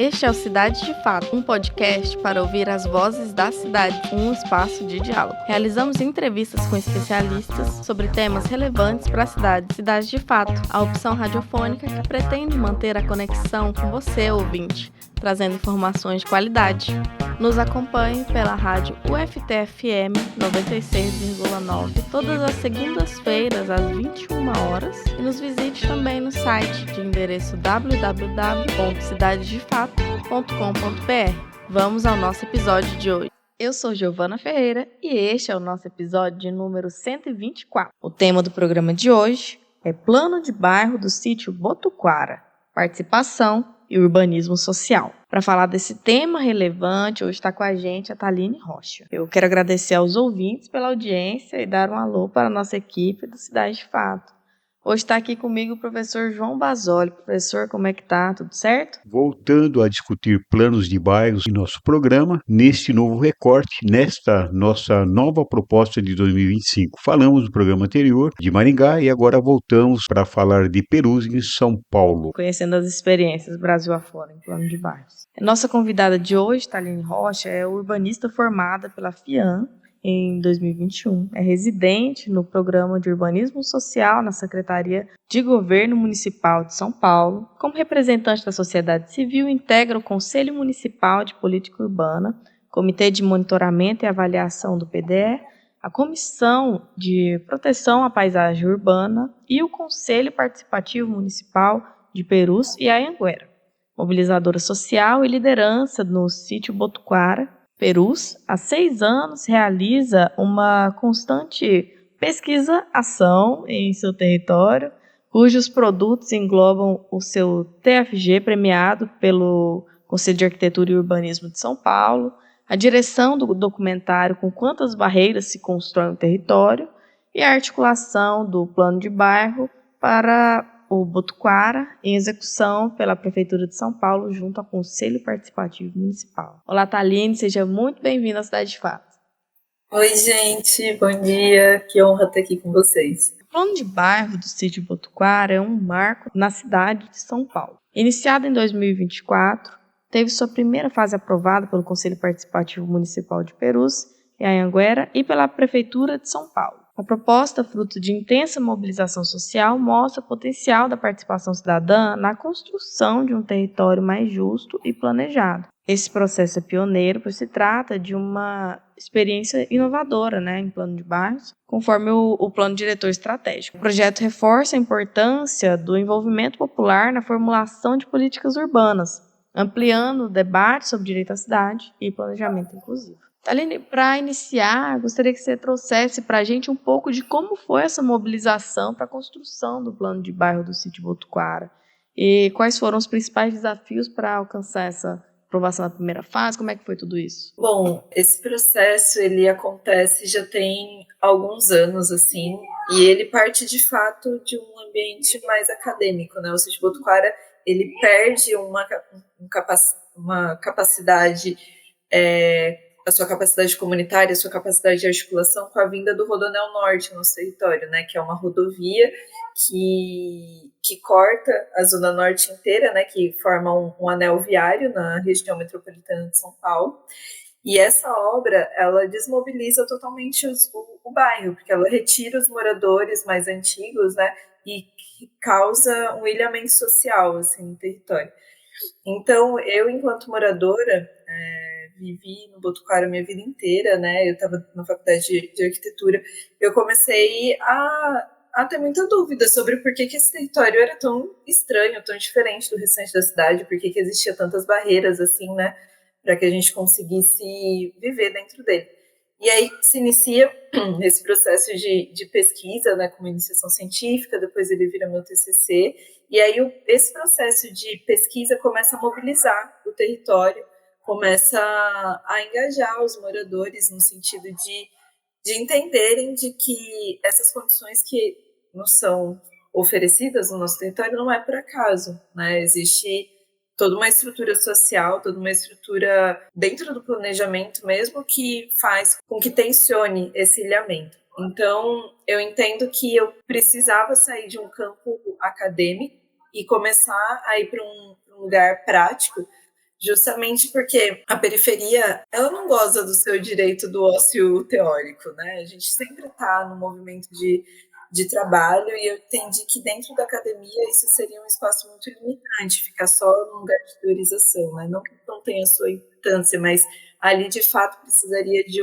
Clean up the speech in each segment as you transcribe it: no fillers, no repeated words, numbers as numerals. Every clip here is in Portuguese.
Este é o Cidade de Fato, um podcast para ouvir as vozes da cidade, um espaço de diálogo. Realizamos entrevistas com especialistas sobre temas relevantes para a cidade. Cidade de Fato, a opção radiofônica que pretende manter a conexão com você, ouvinte, trazendo informações de qualidade. Nos acompanhe pela rádio UFT-FM 96,9 todas as segundas-feiras às 21 horas e nos visite também no site de endereço www.cidadedefato.com.br. Vamos ao nosso episódio de hoje. Eu sou Giovana Ferreira e este é o nosso episódio de número 124. O tema do programa de hoje é Plano de Bairro do Sítio Botuquara, Participação e Urbanismo Social. Para falar desse tema relevante, hoje está com a gente a Thaline Rocha. Eu quero agradecer aos ouvintes pela audiência e dar um alô para a nossa equipe do Cidade de Fato. Hoje está aqui comigo o professor João Basoli. Professor, como é que tá? Tudo certo? Voltando a discutir planos de bairros em nosso programa, neste novo recorte, nesta nossa nova proposta de 2025. Falamos no programa anterior de Maringá e agora voltamos para falar de Perus, em São Paulo. Conhecendo as experiências Brasil afora em plano de bairros. A nossa convidada de hoje, Thaline Rocha, é urbanista formada pela FIAM em 2021. É residente no Programa de Urbanismo Social na Secretaria de Governo Municipal de São Paulo. Como representante da sociedade civil, integra o Conselho Municipal de Política Urbana, Comitê de Monitoramento e Avaliação do PDE, a Comissão de Proteção à Paisagem Urbana e o Conselho Participativo Municipal de Perus e Anhanguera. Mobilizadora social e liderança no sítio Botuquara, Perus, há 6 anos realiza uma constante pesquisa-ação em seu território, cujos produtos englobam o seu TFG premiado pelo Conselho de Arquitetura e Urbanismo de São Paulo, a direção do documentário Com Quantas Barreiras se Constrói um Território e a articulação do plano de bairro para o Botuquara, em execução pela Prefeitura de São Paulo, junto ao Conselho Participativo Municipal. Olá, Thaline, seja muito bem-vinda à Cidade de Fato. Oi, gente, bom dia, que honra estar aqui com vocês. O plano de bairro do sítio Botuquara é um marco na cidade de São Paulo. Iniciado em 2024, teve sua primeira fase aprovada pelo Conselho Participativo Municipal de Perus e Anhanguera e pela Prefeitura de São Paulo. A proposta, fruto de intensa mobilização social, mostra o potencial da participação cidadã na construção de um território mais justo e planejado. Esse processo é pioneiro, pois se trata de uma experiência inovadora, em plano de bairros, conforme o plano diretor estratégico. O projeto reforça a importância do envolvimento popular na formulação de políticas urbanas, ampliando o debate sobre direito à cidade e planejamento inclusivo. Thaline, para iniciar, gostaria que você trouxesse para a gente um pouco de como foi essa mobilização para a construção do plano de bairro do sítio Botuquara e quais foram os principais desafios para alcançar essa aprovação na primeira fase. Como é que foi tudo isso? Bom, esse processo ele acontece já tem alguns anos, assim, e ele parte de fato de um ambiente mais acadêmico, né? O sítio Botuquara, ele perde uma capacidade, a sua capacidade comunitária, a sua capacidade de articulação com a vinda do Rodoanel Norte no nosso território, né? Que é uma rodovia que corta a Zona Norte inteira, né? Que forma um anel viário na região metropolitana de São Paulo. E essa obra, ela desmobiliza totalmente o bairro, porque ela retira os moradores mais antigos, né? E causa um ilhamento social, assim, no território. Então, eu, enquanto moradora, vivi no Botuquara a minha vida inteira, né? Eu estava na faculdade de arquitetura. Eu comecei a ter muita dúvida sobre por que esse território era tão estranho, tão diferente do restante da cidade, por que existia tantas barreiras, assim, né? Para que a gente conseguisse viver dentro dele. E aí se inicia esse processo de pesquisa, né, com uma iniciação científica, depois ele vira meu TCC, e aí esse processo de pesquisa começa a mobilizar o território, começa a engajar os moradores no sentido de entenderem de que essas condições que nos são oferecidas no nosso território não é por acaso, né? Existe toda uma estrutura social, toda uma estrutura dentro do planejamento mesmo que faz com que tensione esse ilhamento. Então, eu entendo que eu precisava sair de um campo acadêmico e começar a ir para um lugar prático justamente porque a periferia, ela não goza do seu direito do ócio teórico, né? A gente sempre está no movimento de trabalho e eu entendi que dentro da academia isso seria um espaço muito limitante, ficar só num lugar de teorização, né? Não que não tenha sua importância, mas ali de fato precisaria de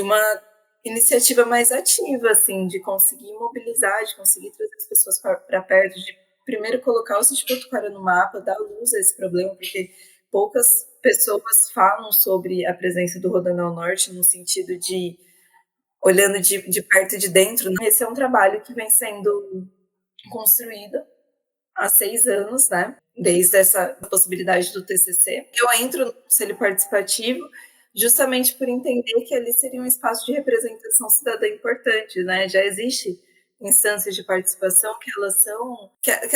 uma iniciativa mais ativa, assim, de conseguir mobilizar, de conseguir trazer as pessoas para perto, de primeiro colocar o Sítio Botucatu no mapa, dar luz a esse problema, porque poucas pessoas falam sobre a presença do Rodoanel Norte no sentido de olhando de perto e de dentro. Esse é um trabalho que vem sendo construído há 6 anos, né? Desde essa possibilidade do TCC. Eu entro no Conselho Participativo justamente por entender que ali seria um espaço de representação cidadã importante, né? Já existe instâncias de participação que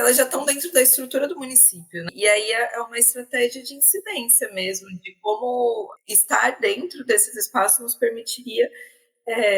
elas já estão dentro da estrutura do município, né? E aí é uma estratégia de incidência mesmo, de como estar dentro desses espaços nos permitiria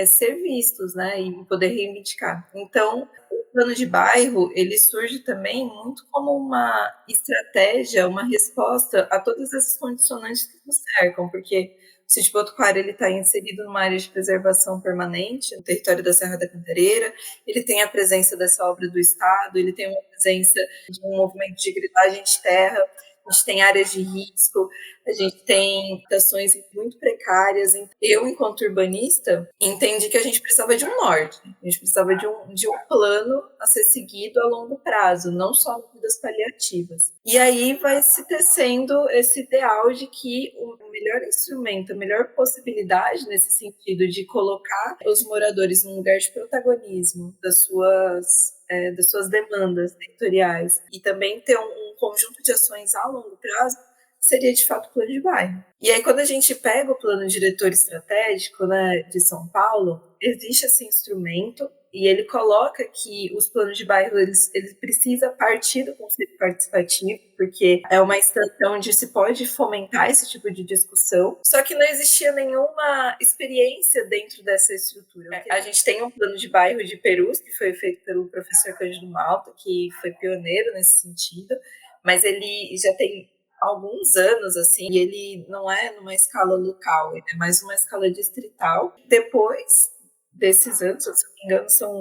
ser vistos, né, e poder reivindicar. Então, o plano de bairro, ele surge também muito como uma estratégia, uma resposta a todas essas condicionantes que nos cercam, porque o Sítio Botucatu ele está inserido numa área de preservação permanente, no território da Serra da Cantareira, ele tem a presença dessa obra do Estado, ele tem uma presença de um movimento de grilagem de terra, a gente tem áreas de risco, a gente tem habitações muito precárias. Eu, enquanto urbanista, entendi que a gente precisava de um norte, a gente precisava de um plano a ser seguido a longo prazo, não só medidas paliativas. E aí vai se tecendo esse ideal de que o melhor instrumento, a melhor possibilidade nesse sentido de colocar os moradores num lugar de protagonismo das suas demandas territoriais e também ter um conjunto de ações a longo prazo, seria de fato o plano de bairro. E aí, quando a gente pega o plano diretor estratégico, né, de São Paulo, existe esse instrumento e ele coloca que os planos de bairro eles precisam partir do conceito participativo, porque é uma instância onde se pode fomentar esse tipo de discussão, só que não existia nenhuma experiência dentro dessa estrutura. A gente tem um plano de bairro de Perus, que foi feito pelo professor Cândido Malta, que foi pioneiro nesse sentido, mas ele já tem alguns anos, assim, e ele não é numa escala local, ele é mais uma escala distrital. Depois desses anos, se não me engano, são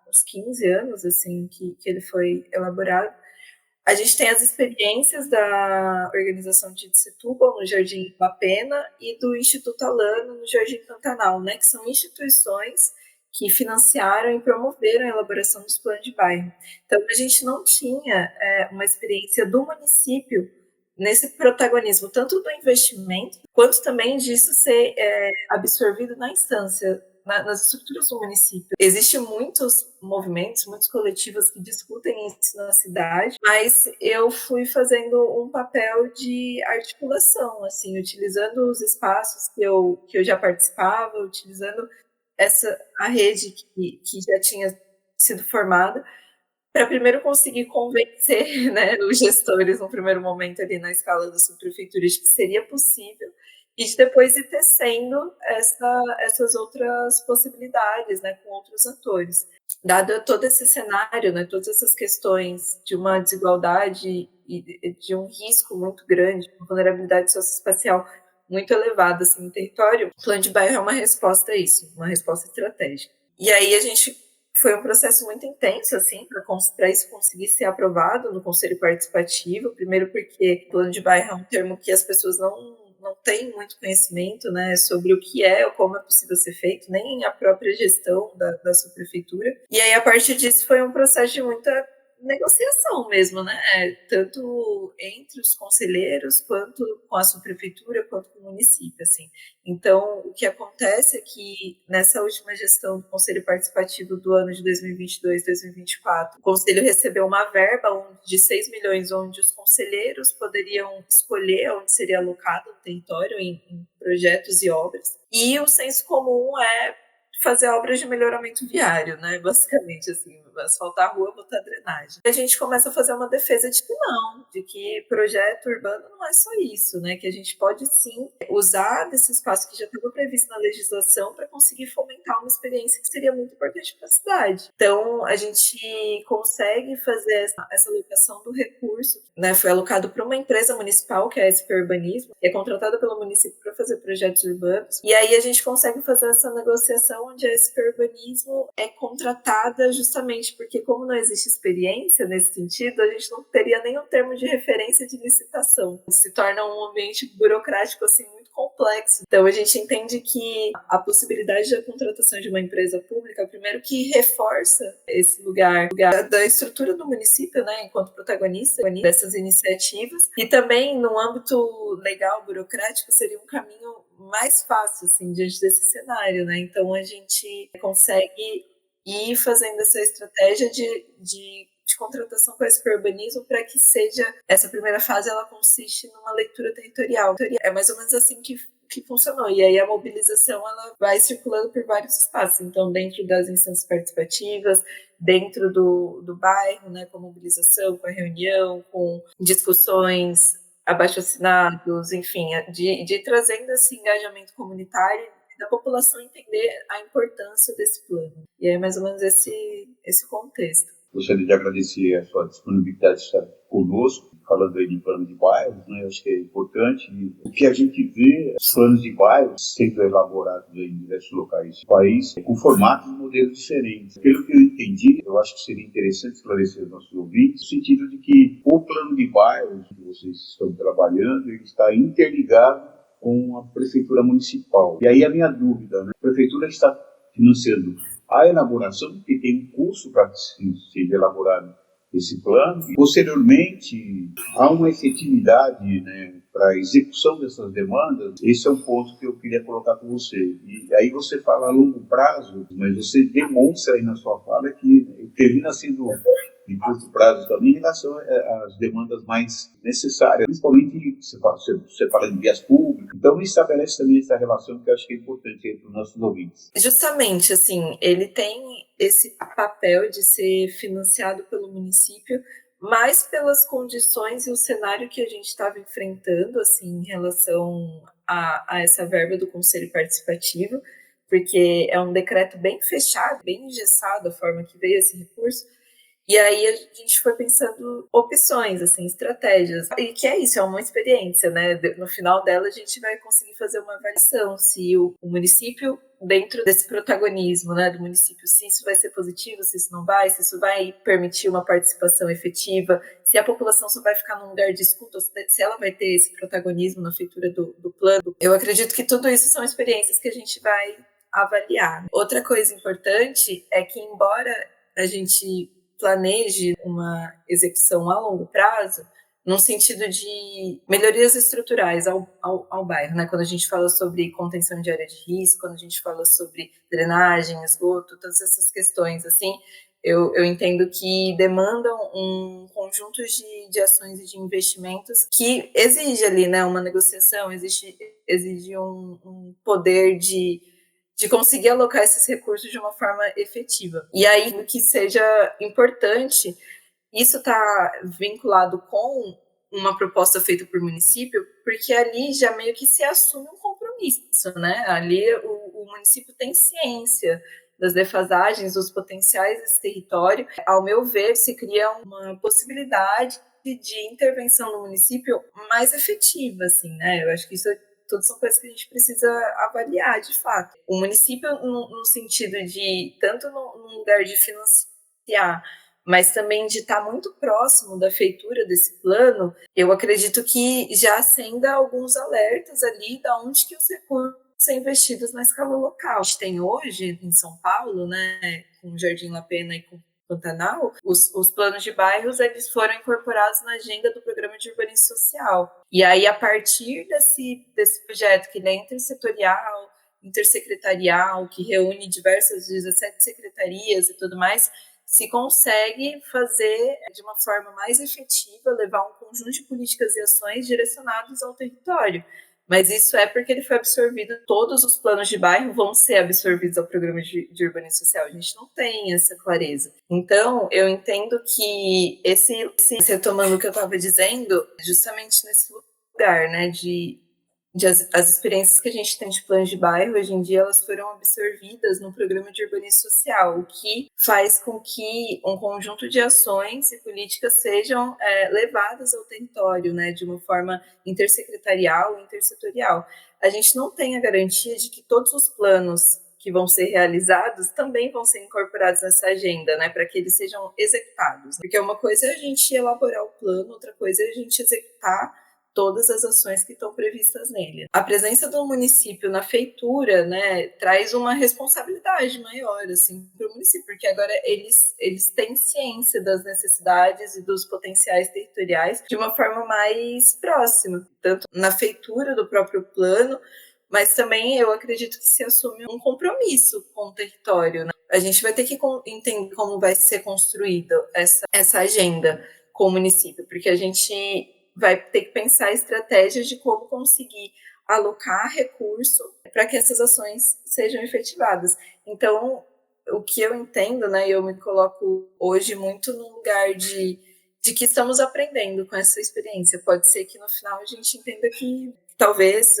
uns 15 anos, assim, que ele foi elaborado. A gente tem as experiências da Organização de Setúbal, no Jardim Lapena, e do Instituto Alano, no Jardim Pantanal, né, que são instituições que financiaram e promoveram a elaboração dos planos de bairro. Então, a gente não tinha uma experiência do município nesse protagonismo, tanto do investimento, quanto também disso ser absorvido na instância, nas estruturas do município. Existem muitos movimentos, muitos coletivos que discutem isso na cidade, mas eu fui fazendo um papel de articulação, assim, utilizando os espaços que eu já participava, utilizando a rede que já tinha sido formada, para primeiro conseguir convencer, né, os gestores no primeiro momento ali na escala das subprefeituras de que seria possível e de depois ir tecendo essas outras possibilidades, né, com outros atores. Dado todo esse cenário, né, todas essas questões de uma desigualdade e de um risco muito grande, uma vulnerabilidade socioespacial muito elevada assim, no território, o plano de bairro é uma resposta a isso, uma resposta estratégica. E aí a gente foi um processo muito intenso, assim, para isso conseguir ser aprovado no Conselho Participativo. Primeiro porque plano de bairro é um termo que as pessoas não têm muito conhecimento, né, sobre o que é ou como é possível ser feito, nem a própria gestão da sua prefeitura. E aí, a partir disso, foi um processo de muita negociação mesmo, né? Tanto entre os conselheiros, quanto com a subprefeitura, quanto com o município, assim. Então, o que acontece é que nessa última gestão do Conselho Participativo do ano de 2022, 2024, o Conselho recebeu uma verba de 6 milhões, onde os conselheiros poderiam escolher onde seria alocado o território em projetos e obras. E o senso comum fazer obras de melhoramento viário, né? Basicamente, assim, asfaltar a rua, botar drenagem. E a gente começa a fazer uma defesa de que não, de que projeto urbano não é só isso, né? Que a gente pode sim usar desse espaço que já estava previsto na legislação para conseguir fomentar uma experiência que seria muito importante para a cidade. Então, a gente consegue fazer essa alocação do recurso, né? Foi alocado para uma empresa municipal, que é a SP Urbanismo, que é contratada pelo município para fazer projetos urbanos. E aí a gente consegue fazer essa negociação onde a SP Urbanismo é contratada justamente porque, como não existe experiência nesse sentido, a gente não teria nenhum termo de referência de licitação. Se torna um ambiente burocrático assim muito complexo. Então a gente entende que a possibilidade da contratação de uma empresa pública, primeiro que reforça esse lugar da estrutura do município, né, enquanto protagonista dessas iniciativas, e também no âmbito legal, burocrático, seria um caminho mais fácil, assim, diante desse cenário, né? Então a gente consegue ir fazendo essa estratégia de contratação com esse urbanismo para que seja, essa primeira fase, ela consiste numa leitura territorial. É mais ou menos assim que funcionou. E aí a mobilização, ela vai circulando por vários espaços. Então, dentro das instâncias participativas, dentro do bairro, né, com a mobilização, com a reunião, com discussões, abaixo-assinados, enfim, de trazendo esse engajamento comunitário da população entender a importância desse plano. E é mais ou menos esse contexto. Gostaria de agradecer a sua disponibilidade de estar conosco, falando aí de plano de bairros, né? Eu acho que é importante. O que a gente vê, os planos de bairros sendo elaborados em diversos locais do país, com formatos e modelos diferentes. Pelo que eu entendi, eu acho que seria interessante esclarecer aos nossos ouvintes, no sentido de que o plano de bairros que vocês estão trabalhando, ele está interligado com a prefeitura municipal. E aí a minha dúvida, né? A prefeitura está financiando a elaboração, porque tem um curso para ser elaborado esse plano, e posteriormente há uma efetividade, né, para a execução dessas demandas. Esse é um ponto que eu queria colocar com você. E aí você fala a longo prazo, mas você demonstra aí na sua fala que termina sendo de curto prazo também em relação às demandas mais necessárias, principalmente você fala de vias públicas, então estabelece também essa relação que eu acho que é importante para os nossos ouvintes. Justamente, assim, ele tem esse papel de ser financiado pelo município, mais pelas condições e o cenário que a gente estava enfrentando, assim, em relação a essa verba do Conselho Participativo, porque é um decreto bem fechado, bem engessado a forma que veio esse recurso. E aí a gente foi pensando opções, assim, estratégias. E que é isso, é uma experiência, né? No final dela a gente vai conseguir fazer uma avaliação se o município, dentro desse protagonismo, né, do município, se isso vai ser positivo, se isso não vai, se isso vai permitir uma participação efetiva, se a população só vai ficar num lugar de escuta, se ela vai ter esse protagonismo na feitura do plano. Eu acredito que tudo isso são experiências que a gente vai avaliar. Outra coisa importante é que, embora a gente planeje uma execução a longo prazo, no sentido de melhorias estruturais ao bairro, né? Quando a gente fala sobre contenção de área de risco, quando a gente fala sobre drenagem, esgoto, todas essas questões, assim, eu entendo que demandam um conjunto de ações e de investimentos que exige ali, né, uma negociação, exige um poder de conseguir alocar esses recursos de uma forma efetiva. E aí, que seja importante, isso está vinculado com uma proposta feita por município, porque ali já meio que se assume um compromisso, né? Ali o município tem ciência das defasagens, dos potenciais desse território. Ao meu ver, se cria uma possibilidade de intervenção no município mais efetiva, assim, né? Eu acho que isso tudo são coisas que a gente precisa avaliar, de fato. O município, no sentido de, tanto no lugar de financiar, mas também de estar muito próximo da feitura desse plano, eu acredito que já acenda alguns alertas ali de onde que os recursos são investidos na escala local. A gente tem hoje, em São Paulo, né, com Jardim La Pena e com Pantanal, os planos de bairros, eles foram incorporados na agenda do Programa de Urbanismo Social. E aí, a partir desse projeto, que ele é intersetorial, intersecretarial, que reúne 17 secretarias e tudo mais, se consegue fazer de uma forma mais efetiva, levar um conjunto de políticas e ações direcionados ao território. Mas isso é porque ele foi absorvido, todos os planos de bairro vão ser absorvidos ao programa de urbanismo social. A gente não tem essa clareza. Então, eu entendo que retomando o que eu estava dizendo, justamente nesse lugar, né, as experiências que a gente tem de planos de bairro, hoje em dia, elas foram absorvidas no programa de urbanismo social, o que faz com que um conjunto de ações e políticas sejam levadas ao território, né, de uma forma intersecretarial e intersetorial. A gente não tem a garantia de que todos os planos que vão ser realizados também vão ser incorporados nessa agenda, né, para que eles sejam executados. Porque uma coisa é a gente elaborar o plano, outra coisa é a gente executar todas as ações que estão previstas nele. A presença do município na feitura, né, traz uma responsabilidade maior, assim, para o município, porque agora eles têm ciência das necessidades e dos potenciais territoriais de uma forma mais próxima, tanto na feitura do próprio plano, mas também eu acredito que se assume um compromisso com o território, né? A gente vai ter que entender como vai ser construída essa agenda com o município, porque a gente vai ter que pensar estratégias de como conseguir alocar recurso para que essas ações sejam efetivadas. Então, o que eu entendo, né, eu me coloco hoje muito no lugar de que estamos aprendendo com essa experiência. Pode ser que no final a gente entenda que talvez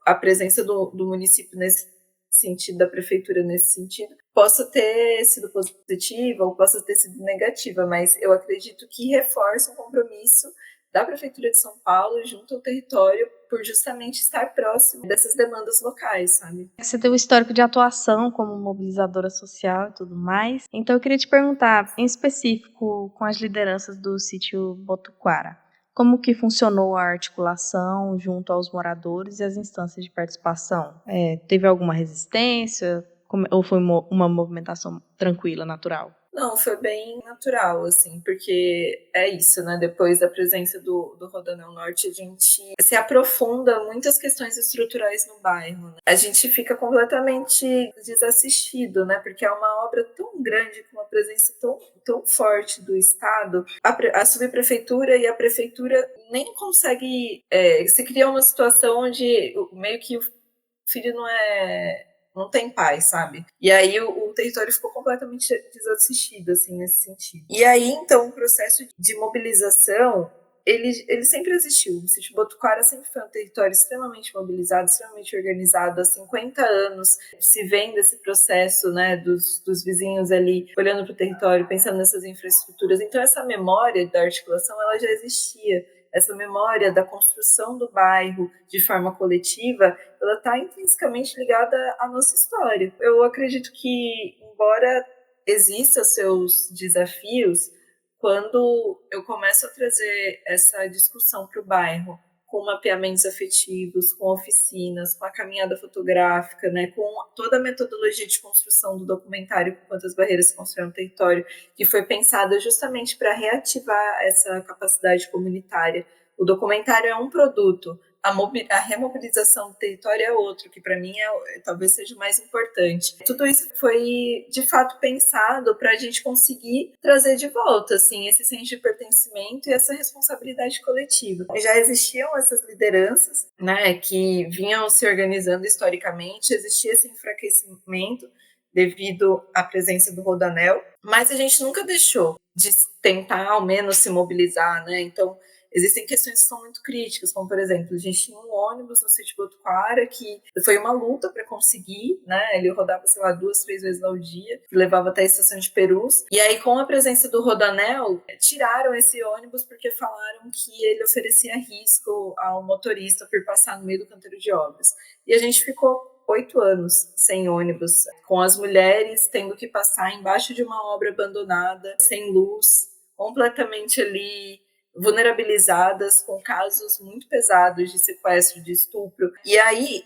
a presença do município nesse sentido, da prefeitura nesse sentido, possa ter sido positiva ou possa ter sido negativa, mas eu acredito que reforça um compromisso da Prefeitura de São Paulo junto ao território por justamente estar próximo dessas demandas locais, sabe? Você tem um histórico de atuação como mobilizadora social e tudo mais. Então eu queria te perguntar, em específico, com as lideranças do sítio Botuquara, como que funcionou a articulação junto aos moradores e as instâncias de participação? Teve alguma resistência ou foi uma movimentação tranquila, natural? Não, foi bem natural, assim, porque é isso, né? Depois da presença do Rodoanel Norte, a gente se aprofunda muitas questões estruturais no bairro, né? A gente fica completamente desassistido, né? Porque é uma obra tão grande, com uma presença tão forte do Estado. A subprefeitura e a prefeitura nem consegue... se cria uma situação onde meio que o filho não tem paz, sabe? E aí o território ficou completamente desassistido, assim, nesse sentido. E aí, então, o processo de mobilização, ele sempre existiu. O sítio Botuquara sempre foi um território extremamente mobilizado, extremamente organizado. Há 50 anos se vem desse processo, né, dos vizinhos ali, olhando para o território, pensando nessas infraestruturas. Então, essa memória da articulação, ela já existia. Essa memória da construção do bairro de forma coletiva, ela está intrinsecamente ligada à nossa história. Eu acredito que, embora existam seus desafios, quando eu começo a trazer essa discussão para o bairro, com mapeamentos afetivos, com oficinas, com a caminhada fotográfica, né, com toda a metodologia de construção do documentário Quantas Barreiras se Constroem no Território, que foi pensada justamente para reativar essa capacidade comunitária. O documentário é um produto, a remobilização do território é outro, que para mim talvez seja o mais importante. Tudo isso foi, de fato, pensado para a gente conseguir trazer de volta assim, esse senso de pertencimento e essa responsabilidade coletiva. Já existiam essas lideranças, né, que vinham se organizando historicamente, existia esse enfraquecimento devido à presença do Rodoanel, mas a gente nunca deixou de tentar, ao menos, se mobilizar, né? Então, existem questões que são muito críticas, como, por exemplo, a gente tinha um ônibus no sítio Botuquara que foi uma luta para conseguir, né? Ele rodava, sei lá, 2, 3 vezes ao dia, que levava até a estação de Perus. E aí, com a presença do Rodoanel, tiraram esse ônibus porque falaram que ele oferecia risco ao motorista por passar no meio do canteiro de obras. E a gente ficou 8 anos sem ônibus, com as mulheres tendo que passar embaixo de uma obra abandonada, sem luz, completamente ali vulnerabilizadas, com casos muito pesados de sequestro, de estupro. E aí,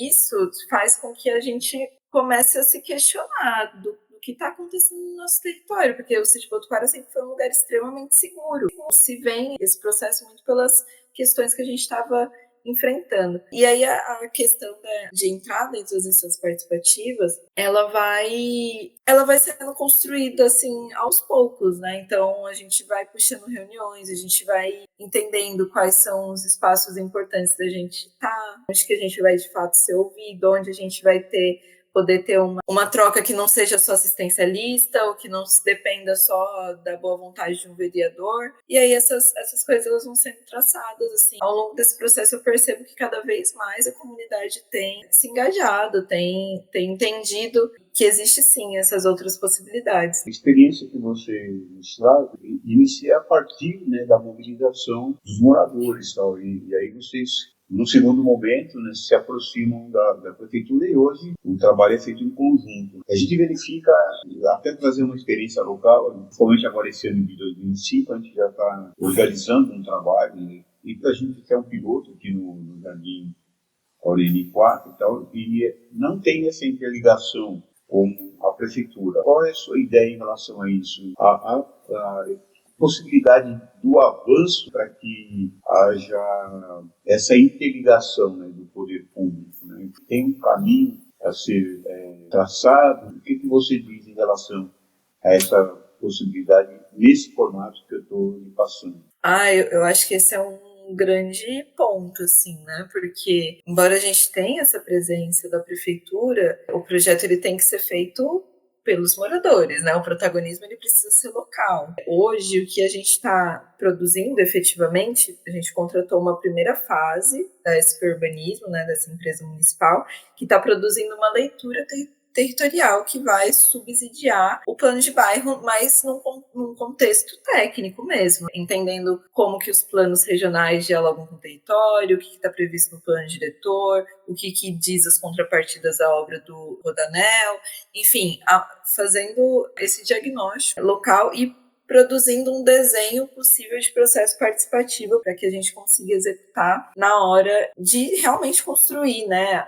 isso faz com que a gente comece a se questionar do que está acontecendo no nosso território, porque o sítio Botuquara sempre foi um lugar extremamente seguro. Se vem esse processo muito pelas questões que a gente estava enfrentando. E aí a questão de entrar dentro das instâncias participativas, ela vai sendo construída assim aos poucos, né? Então a gente vai puxando reuniões, a gente vai entendendo quais são os espaços importantes da gente estar, onde que a gente vai de fato ser ouvido, onde a gente vai poder ter uma troca que não seja só assistencialista ou que não dependa só da boa vontade de um vereador. E aí essas coisas elas vão sendo traçadas assim. Ao longo desse processo eu percebo que cada vez mais a comunidade tem se engajado, tem entendido que existe sim essas outras possibilidades. A experiência que você nos traz inicia a partir, né, da mobilização dos moradores, tal, e aí vocês, no segundo momento, né, se aproximam da prefeitura, e hoje o trabalho é feito em conjunto. A gente verifica, até trazer uma experiência local, principalmente agora esse ano de 2005, a gente já está organizando um trabalho, né, e para a gente ter um piloto aqui no Jardim Aureli 4 e tal, e não tem essa interligação com a prefeitura. Qual é a sua ideia em relação a isso? A possibilidade do avanço para que haja essa interligação, né, do poder público, né? Tem um caminho a ser traçado. O que você diz em relação a essa possibilidade nesse formato que eu estou lhe passando? Eu acho que esse é um grande ponto, assim, né? Porque, embora a gente tenha essa presença da prefeitura, o projeto ele tem que ser feito pelos moradores, né? O protagonismo ele precisa ser local. Hoje, o que a gente está produzindo efetivamente, a gente contratou uma primeira fase da SP Urbanismo, né, dessa empresa municipal, que está produzindo uma leitura territorial que vai subsidiar o plano de bairro, mas num contexto técnico mesmo, entendendo como que os planos regionais dialogam com o território, o que está previsto no plano diretor, o que diz as contrapartidas da obra do Rodanel, enfim, fazendo esse diagnóstico local e produzindo um desenho possível de processo participativo para que a gente consiga executar na hora de realmente construir, né,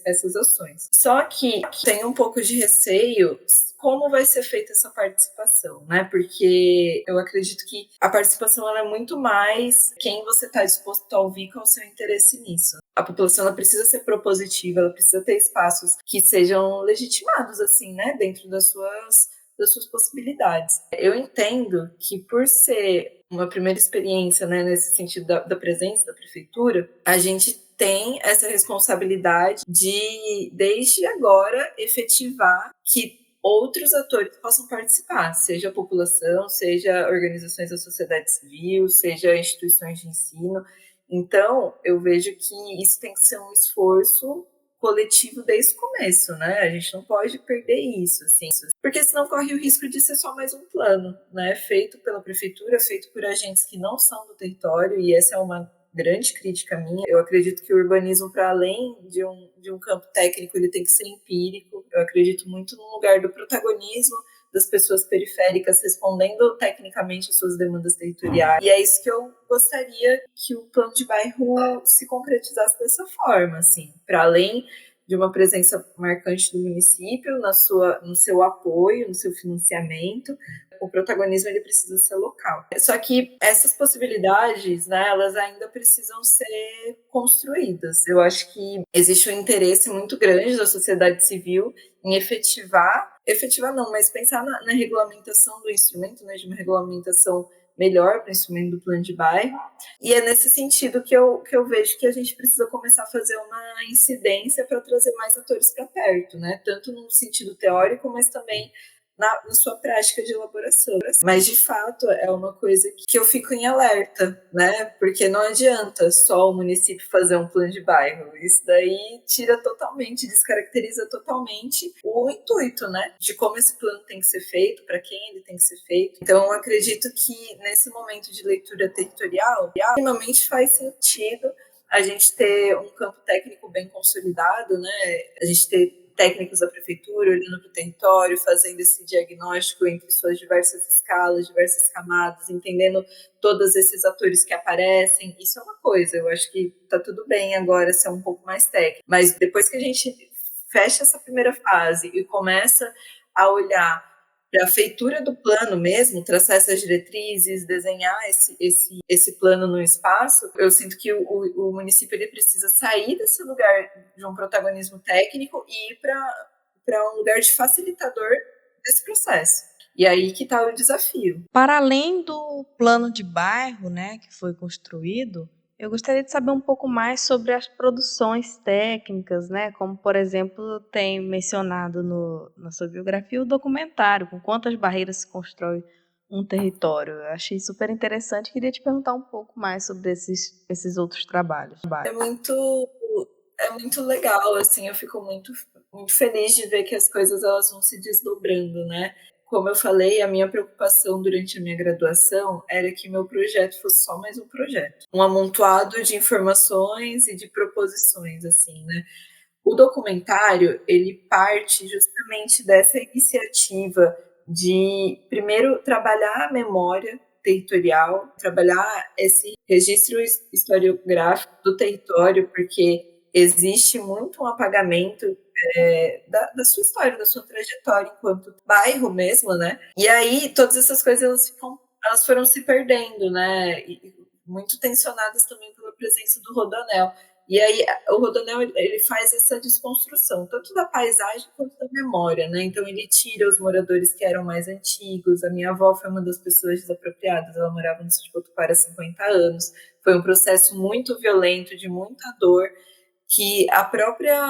essas ações. Só que tem um pouco de receio como vai ser feita essa participação, né? Porque eu acredito que a participação ela é muito mais quem você está disposto a ouvir, qual é o seu interesse nisso. A população ela precisa ser propositiva, ela precisa ter espaços que sejam legitimados, assim, né? Dentro das suas possibilidades. Eu entendo que por ser uma primeira experiência, né, nesse sentido da presença da prefeitura, a gente tem essa responsabilidade de, desde agora, efetivar que outros atores possam participar, seja a população, seja organizações da sociedade civil, seja instituições de ensino. Então, eu vejo que isso tem que ser um esforço coletivo desde o começo, né? A gente não pode perder isso, assim, porque senão corre o risco de ser só mais um plano, né? Feito pela prefeitura, feito por agentes que não são do território, e essa é uma grande crítica minha. Eu acredito que o urbanismo, para além de um campo técnico, ele tem que ser empírico. Eu acredito muito no lugar do protagonismo das pessoas periféricas respondendo tecnicamente às suas demandas territoriais. E é isso que eu gostaria que o plano de bairro se concretizasse dessa forma, assim, para além de uma presença marcante do município no seu apoio, no seu financiamento, o protagonismo ele precisa ser local. Só que essas possibilidades, né, elas ainda precisam ser construídas. Eu acho que existe um interesse muito grande da sociedade civil em efetivar não, mas pensar na regulamentação do instrumento, né, de uma regulamentação melhor para o instrumento do plano de bairro. E é nesse sentido que eu vejo que a gente precisa começar a fazer uma incidência para trazer mais atores para perto, né? Tanto no sentido teórico, mas também na sua prática de elaboração. Mas, de fato, é uma coisa que eu fico em alerta, né? Porque não adianta só o município fazer um plano de bairro. Isso daí tira totalmente, descaracteriza totalmente o intuito, né? De como esse plano tem que ser feito, para quem ele tem que ser feito. Então, eu acredito que nesse momento de leitura territorial, extremamente faz sentido a gente ter um campo técnico bem consolidado, né? A gente ter técnicos da prefeitura olhando para o território, fazendo esse diagnóstico entre suas diversas escalas, diversas camadas, entendendo todos esses atores que aparecem. Isso é uma coisa, eu acho que está tudo bem agora ser um pouco mais técnico, mas depois que a gente fecha essa primeira fase e começa a olhar a feitura do plano mesmo, traçar essas diretrizes, desenhar esse plano no espaço, eu sinto que o município ele precisa sair desse lugar de um protagonismo técnico e ir para um lugar de facilitador desse processo. E aí que está o desafio. Para além do plano de bairro, né, que foi construído, eu gostaria de saber um pouco mais sobre as produções técnicas, né, como, por exemplo, tem mencionado na sua biografia o documentário, com quantas barreiras se constrói um território. Eu achei super interessante, queria te perguntar um pouco mais sobre esses outros trabalhos. É muito legal, assim, eu fico muito, muito feliz de ver que as coisas elas vão se desdobrando, né? Como eu falei, a minha preocupação durante a minha graduação era que meu projeto fosse só mais um projeto, um amontoado de informações e de proposições, assim, né? O documentário, ele parte justamente dessa iniciativa de, primeiro, trabalhar a memória territorial, trabalhar esse registro historiográfico do território, porque existe muito um apagamento da sua história, da sua trajetória enquanto bairro mesmo, né? E aí todas essas coisas elas foram se perdendo, né? E muito tensionadas também pela presença do Rodoanel. E aí o Rodoanel ele faz essa desconstrução, tanto da paisagem quanto da memória, né? Então ele tira os moradores que eram mais antigos. A minha avó foi uma das pessoas desapropriadas, ela morava no sítio Botucara há 50 anos. Foi um processo muito violento, de muita dor, que a própria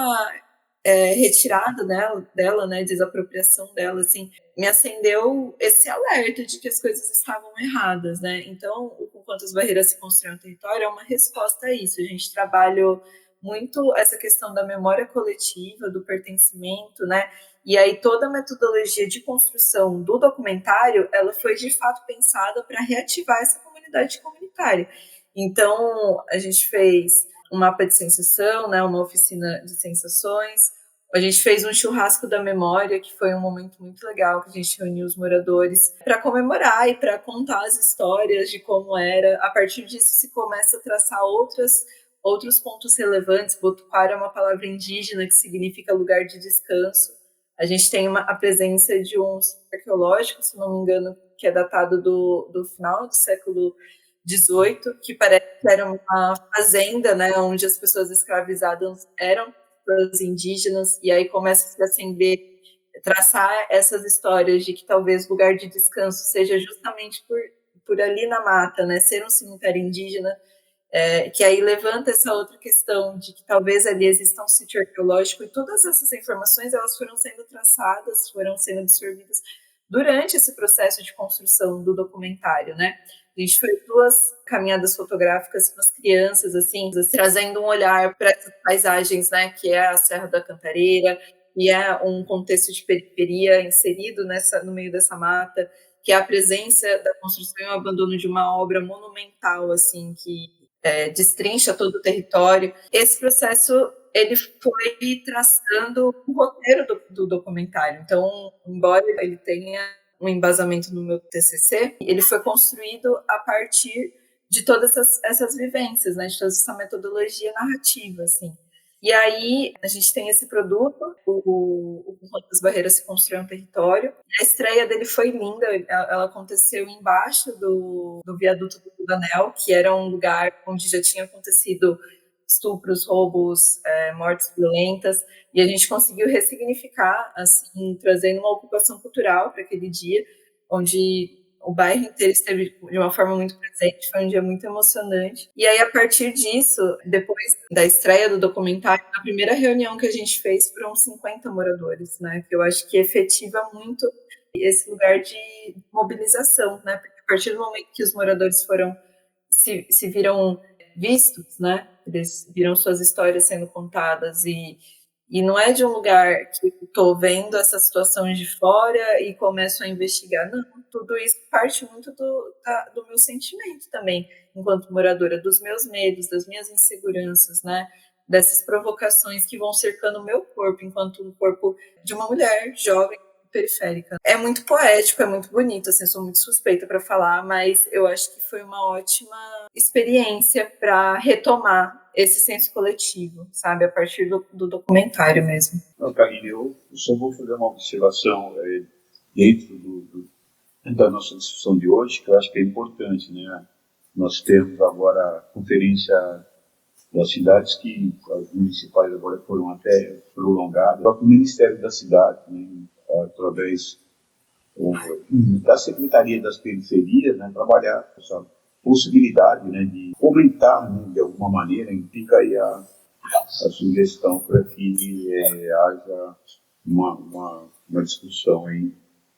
retirada dela, né, desapropriação dela, assim, me acendeu esse alerta de que as coisas estavam erradas, né? Então, o Quantas Barreiras se Constroem um Território é uma resposta a isso. A gente trabalhou muito essa questão da memória coletiva, do pertencimento, né? E aí toda a metodologia de construção do documentário, ela foi de fato pensada para reativar essa comunidade comunitária. Então, a gente fez um mapa de sensação, né, uma oficina de sensações. A gente fez um churrasco da memória, que foi um momento muito legal, que a gente reuniu os moradores para comemorar e para contar as histórias de como era. A partir disso se começa a traçar outros pontos relevantes. Botucara é uma palavra indígena que significa lugar de descanso. A gente tem a presença de um sítio arqueológico, se não me engano, que é datado do final do século XVIII, que parece que era uma fazenda, né, onde as pessoas escravizadas eram pessoas indígenas, e aí começa a se acender, traçar essas histórias de que talvez o lugar de descanso seja justamente por ali na mata, né, ser um cemitério indígena, que aí levanta essa outra questão de que talvez ali exista um sítio arqueológico, e todas essas informações elas foram sendo traçadas, foram sendo absorvidas durante esse processo de construção do documentário, né? A gente fez 2 caminhadas fotográficas com as crianças, assim, trazendo um olhar para essas paisagens, né, que é a Serra da Cantareira, que é um contexto de periferia inserido no meio dessa mata, que é a presença da construção e o abandono de uma obra monumental, assim, que destrincha todo o território. Esse processo ele foi traçando o roteiro do documentário. Então, embora ele tenha um embasamento no meu TCC, ele foi construído a partir de todas essas vivências, né, de toda essa metodologia narrativa, assim. E aí, a gente tem esse produto, o Quantas Barreiras se Constroem um Território. A estreia dele foi linda, ela aconteceu embaixo do viaduto do Rodoanel, que era um lugar onde já tinha acontecido estupros, roubos, mortes violentas, e a gente conseguiu ressignificar, assim, trazendo uma ocupação cultural para aquele dia, onde o bairro inteiro esteve de uma forma muito presente, foi um dia muito emocionante. E aí, a partir disso, depois da estreia do documentário, a primeira reunião que a gente fez foram 50 moradores, né, que eu acho que efetiva muito esse lugar de mobilização, né, porque a partir do momento que os moradores se viram vistos, né, eles viram suas histórias sendo contadas e não é de um lugar que estou vendo essa situação de fora e começo a investigar. Não, tudo isso parte muito do meu sentimento também, enquanto moradora, dos meus medos, das minhas inseguranças, né? Dessas provocações que vão cercando o meu corpo, enquanto um corpo de uma mulher jovem, periférica. É muito poético, é muito bonito, assim, eu sou muito suspeita para falar, mas eu acho que foi uma ótima experiência para retomar esse senso coletivo, sabe, a partir do documentário mesmo. Não, Karine, eu só vou fazer uma observação. dentro da nossa discussão de hoje, que eu acho que é importante, né? Nós temos agora a conferência das cidades, que as municipais agora foram até prolongadas, o próprio Ministério da Cidade, né? Através da Secretaria das Periferias, né? Trabalhar essa possibilidade, né? De aumentar, né? De alguma maneira, implica aí a sugestão para que haja uma discussão aí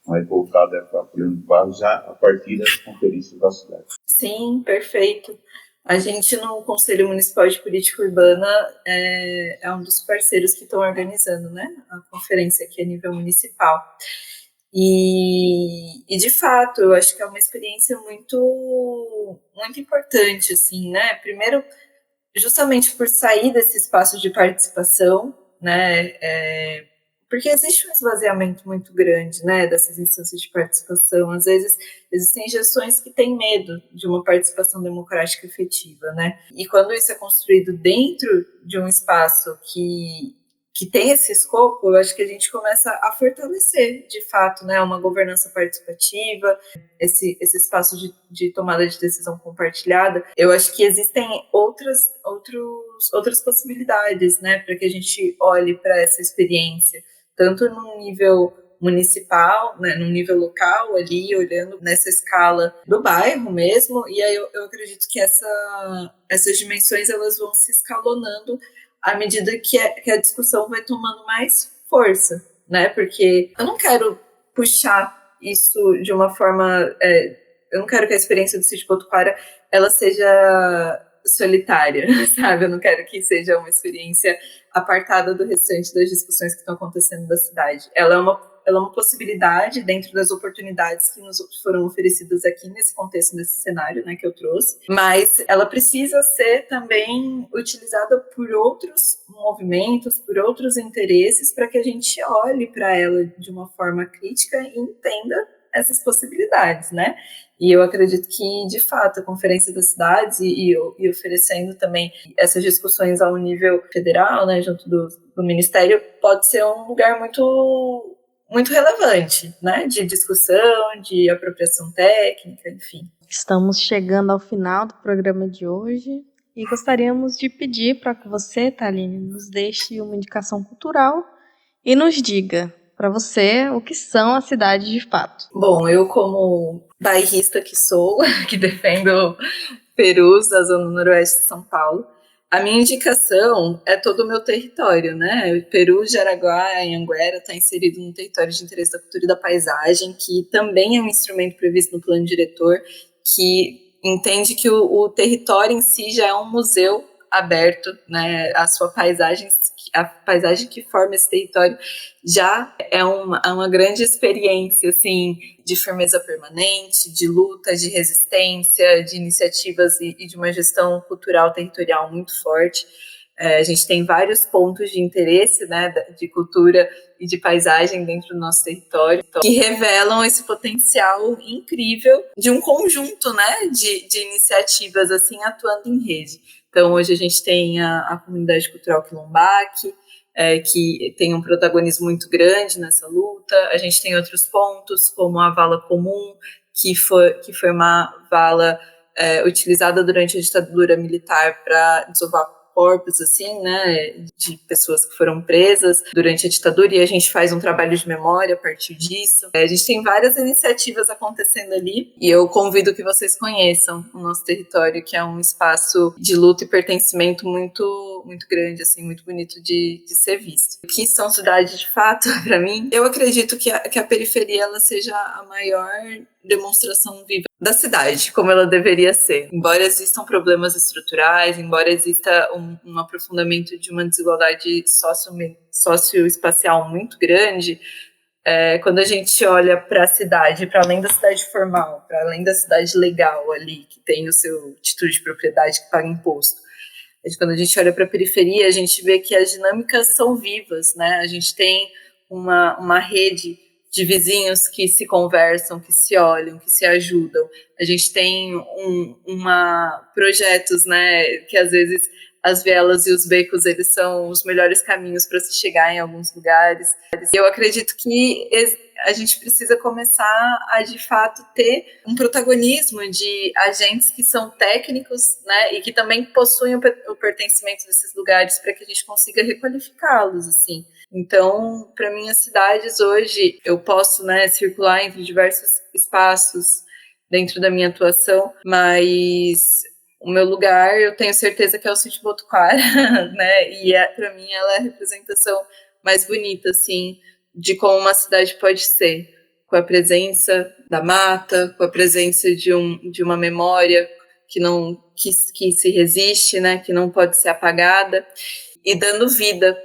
mais voltada para Plano de Barros já a partir das conferências da cidade. Sim, perfeito. A gente no Conselho Municipal de Política Urbana é um dos parceiros que estão organizando, né, a conferência aqui a nível municipal. E de fato, eu acho que é uma experiência muito, muito importante, assim, né? Primeiro, justamente por sair desse espaço de participação, né? Porque existe um esvaziamento muito grande, né, dessas instâncias de participação. Às vezes, existem gestões que têm medo de uma participação democrática efetiva, né? E quando isso é construído dentro de um espaço que tem esse escopo, eu acho que a gente começa a fortalecer, de fato, né, uma governança participativa, esse espaço de tomada de decisão compartilhada. Eu acho que existem outras possibilidades, né, para que a gente olhe para essa experiência, tanto no nível municipal, né, no nível local ali, olhando nessa escala do bairro mesmo, e aí eu acredito que essas dimensões elas vão se escalonando à medida que a discussão vai tomando mais força, né, porque eu não quero puxar isso de uma forma, eu não quero que a experiência do Sítio Botucara ela seja solitária, sabe? Eu não quero que seja uma experiência apartada do restante das discussões que estão acontecendo da cidade. Ela é uma possibilidade dentro das oportunidades que nos foram oferecidas aqui nesse contexto, nesse cenário, né, que eu trouxe, mas ela precisa ser também utilizada por outros movimentos, por outros interesses, para que a gente olhe para ela de uma forma crítica e entenda essas possibilidades, né? E eu acredito que, de fato, a Conferência das Cidades e oferecendo também essas discussões ao nível federal, né, junto do Ministério, pode ser um lugar muito, muito relevante, né, de discussão, de apropriação técnica, enfim. Estamos chegando ao final do programa de hoje e gostaríamos de pedir para que você, Thaline, nos deixe uma indicação cultural e nos diga para você o que são as cidades de fato. Bom, eu como bairrista que sou, que defendo Perus, da Zona Noroeste de São Paulo, a minha indicação é todo o meu território, né? Perus, Jaraguá e Anguera está inserido no território de interesse da cultura e da paisagem, que também é um instrumento previsto no plano diretor, que entende que o território em si já é um museu aberto, né? A paisagem que forma esse território já é uma grande experiência, assim, de firmeza permanente, de luta, de resistência, de iniciativas e de uma gestão cultural territorial muito forte. A gente tem vários pontos de interesse, né, de cultura e de paisagem dentro do nosso território, que revelam esse potencial incrível de um conjunto, né, de iniciativas assim atuando em rede. Então, hoje a gente tem a comunidade cultural Quilombaque, que tem um protagonismo muito grande nessa luta. A gente tem outros pontos, como a Vala Comum, que foi uma vala utilizada durante a ditadura militar para desovar corpos, assim, né, de pessoas que foram presas durante a ditadura, e a gente faz um trabalho de memória a partir disso. A gente tem várias iniciativas acontecendo ali, e eu convido que vocês conheçam o nosso território, que é um espaço de luta e pertencimento muito, muito grande, assim, muito bonito de ser visto. O que são cidades de fato, para mim? Eu acredito que a periferia ela seja a maior demonstração viva da cidade, como ela deveria ser. Embora existam problemas estruturais, embora exista um aprofundamento de uma desigualdade socioespacial muito grande, quando a gente olha para a cidade, para além da cidade formal, para além da cidade legal ali, que tem o seu título de propriedade, que paga imposto, quando a gente olha para a periferia, a gente vê que as dinâmicas são vivas, né? A gente tem uma rede de vizinhos que se conversam, que se olham, que se ajudam. A gente tem projetos, né, que às vezes as vielas e os becos, eles são os melhores caminhos para se chegar em alguns lugares. Eu acredito que a gente precisa começar a, de fato, ter um protagonismo de agentes que são técnicos, né, e que também possuem o pertencimento desses lugares para que a gente consiga requalificá-los, assim. Então, para mim, as cidades hoje, eu posso, né, circular entre diversos espaços dentro da minha atuação, mas o meu lugar, eu tenho certeza que é o Sítio Botucara, né, e para mim ela é a representação mais bonita, assim, de como uma cidade pode ser, com a presença da mata, com a presença de uma memória que se resiste, né, que não pode ser apagada, e dando vida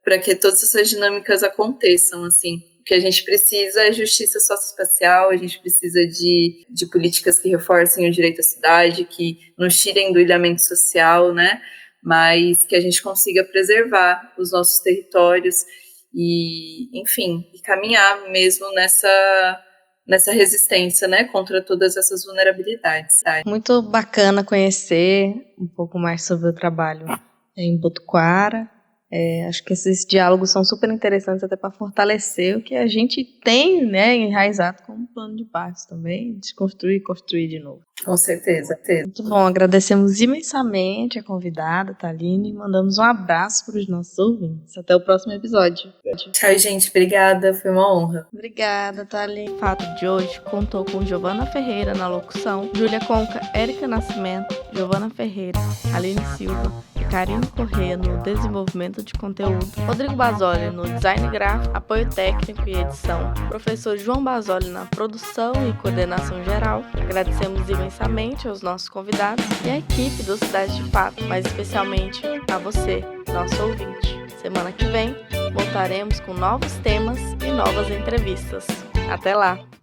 para que todas essas dinâmicas aconteçam, assim. O que a gente precisa é justiça socioespacial, a gente precisa de políticas que reforcem o direito à cidade, que nos tirem do ilhamento social, né, mas que a gente consiga preservar os nossos territórios e, enfim, e caminhar mesmo nessa resistência, né, contra todas essas vulnerabilidades. Sabe? Muito bacana conhecer um pouco mais sobre o trabalho em Botucara. Acho que esses diálogos são super interessantes até para fortalecer o que a gente tem, né, enraizado como plano de bairros também, desconstruir e construir de novo. Com certeza. Muito bom, agradecemos imensamente a convidada, Thaline, e mandamos um abraço para os nossos ouvintes. Até o próximo episódio. Tchau, gente. Obrigada, foi uma honra. Obrigada, Thaline. O fato de hoje contou com Giovana Ferreira na locução, Júlia Conca, Érica Nascimento, Giovana Ferreira, Aline Silva e Karine Corrêa no desenvolvimento de conteúdo, Rodrigo Basoli no design gráfico, apoio técnico e edição, professor João Basoli na produção e coordenação geral. Agradecemos imensamente aos nossos convidados e à equipe do Cidade de Fato, mas especialmente a você, nosso ouvinte. Semana que vem voltaremos com novos temas e novas entrevistas. Até lá!